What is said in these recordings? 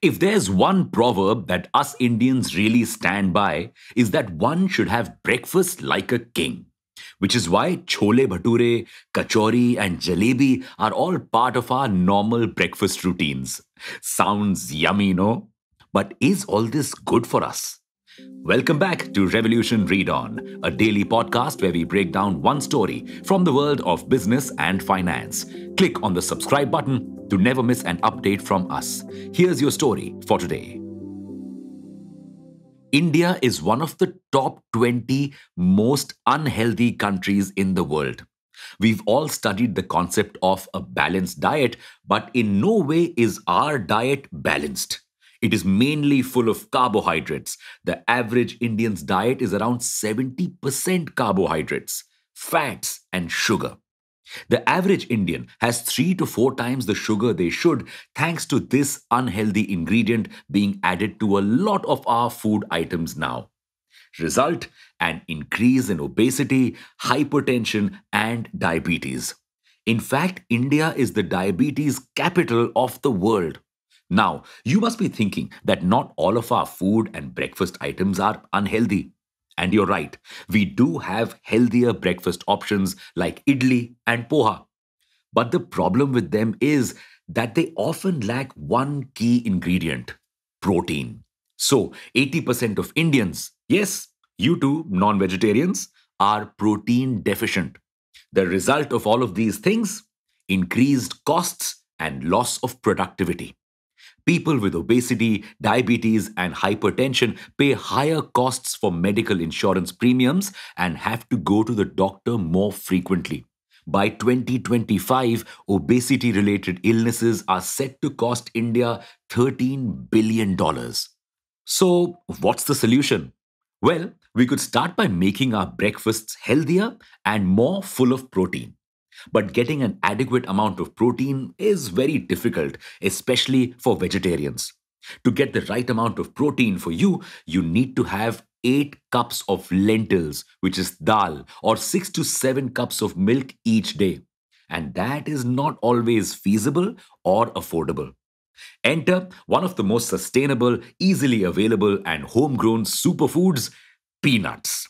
If there's one proverb that us Indians really stand by, is that one should have breakfast like a king. Which is why chole bhature, kachori, and jalebi are all part of our normal breakfast routines. Sounds yummy, no? But is all this good for us? Welcome back to Revolution Read On, a daily podcast where we break down one story from the world of business and finance. Click on the subscribe button to never miss an update from us. Here's your story for today. India is one of the top 20 most unhealthy countries in the world. We've all studied the concept of a balanced diet, but in no way is our diet balanced. It is mainly full of carbohydrates. The average Indian's diet is around 70% carbohydrates, fats, and sugar. The average Indian has 3 to 4 times the sugar they should, thanks to this unhealthy ingredient being added to a lot of our food items now. Result: an increase in obesity, hypertension, and diabetes. In fact, India is the diabetes capital of the world. Now, you must be thinking that not all of our food and breakfast items are unhealthy. And you're right, we do have healthier breakfast options like idli and poha. But the problem with them is that they often lack one key ingredient: protein. So, 80% of Indians, yes, you too, non vegetarians, are protein deficient. The result of all of these things: increased costs and loss of productivity. People with obesity, diabetes, and hypertension pay higher costs for medical insurance premiums and have to go to the doctor more frequently. By 2025, obesity related illnesses are set to cost India $13 billion. So, what's the solution? Well, we could start by making our breakfasts healthier and more full of protein. But getting an adequate amount of protein is very difficult, especially for vegetarians. To get the right amount of protein for you, you need to have 8 cups of lentils, which is dal, or 6 to 7 cups of milk each day. And that is not always feasible or affordable. Enter one of the most sustainable, easily available, and homegrown superfoods: peanuts.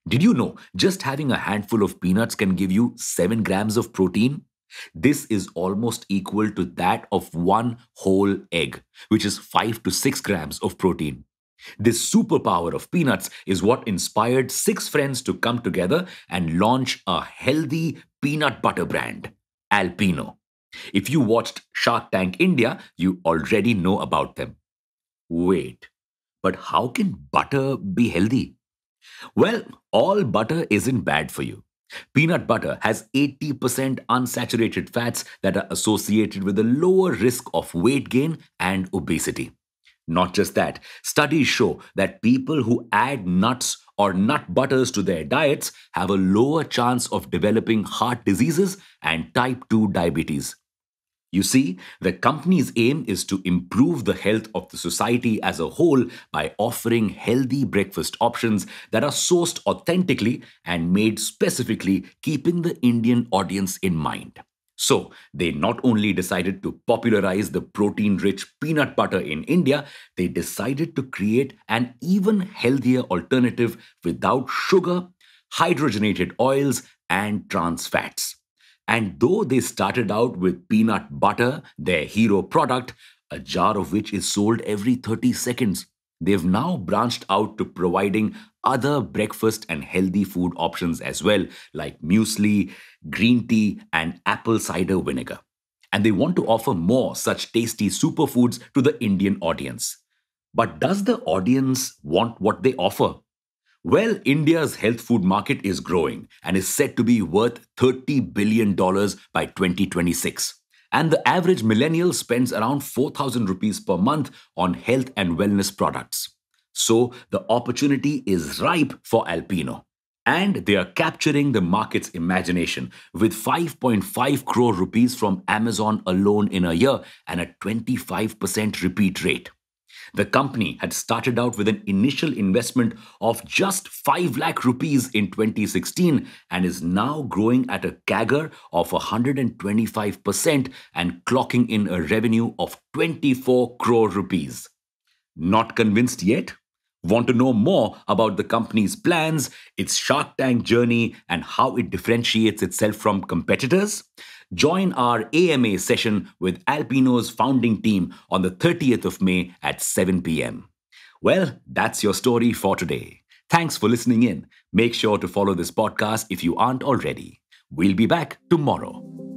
Did you know just having a handful of peanuts can give you 7 grams of protein? This is almost equal to that of one whole egg, which is 5 to 6 grams of protein. This superpower of peanuts is what inspired 6 friends to come together and launch a healthy peanut butter brand, Alpino. If you watched Shark Tank India, you already know about them. Wait, but how can butter be healthy? Well, all butter isn't bad for you. Peanut butter has 80% unsaturated fats that are associated with a lower risk of weight gain and obesity. Not just that, studies show that people who add nuts or nut butters to their diets have a lower chance of developing heart diseases and type 2 diabetes. You see, the company's aim is to improve the health of the society as a whole by offering healthy breakfast options that are sourced authentically and made specifically keeping the Indian audience in mind. So, they not only decided to popularize the protein rich peanut butter in India, they decided to create an even healthier alternative without sugar, hydrogenated oils, and trans fats. And though they started out with peanut butter, their hero product, a jar of which is sold every 30 seconds, they've now branched out to providing other breakfast and healthy food options as well, like muesli, green tea, and apple cider vinegar. And they want to offer more such tasty superfoods to the Indian audience. But does the audience want what they offer? Well, India's health food market is growing and is set to be worth $30 billion by 2026. And the average millennial spends around 4,000 rupees per month on health and wellness products. So the opportunity is ripe for Alpino. And they are capturing the market's imagination with 5.5 crore rupees from Amazon alone in a year and a 25% repeat rate. The company had started out with an initial investment of just 5 lakh rupees in 2016 and is now growing at a CAGR of 125% and clocking in a revenue of 24 crore rupees. Not convinced yet? Want to know more about the company's plans, its Shark Tank journey, and how it differentiates itself from competitors? Join our AMA session with Alpino's founding team on the 30th of May at 7 p.m. Well, that's your story for today. Thanks for listening in. Make sure to follow this podcast if you aren't already. We'll be back tomorrow.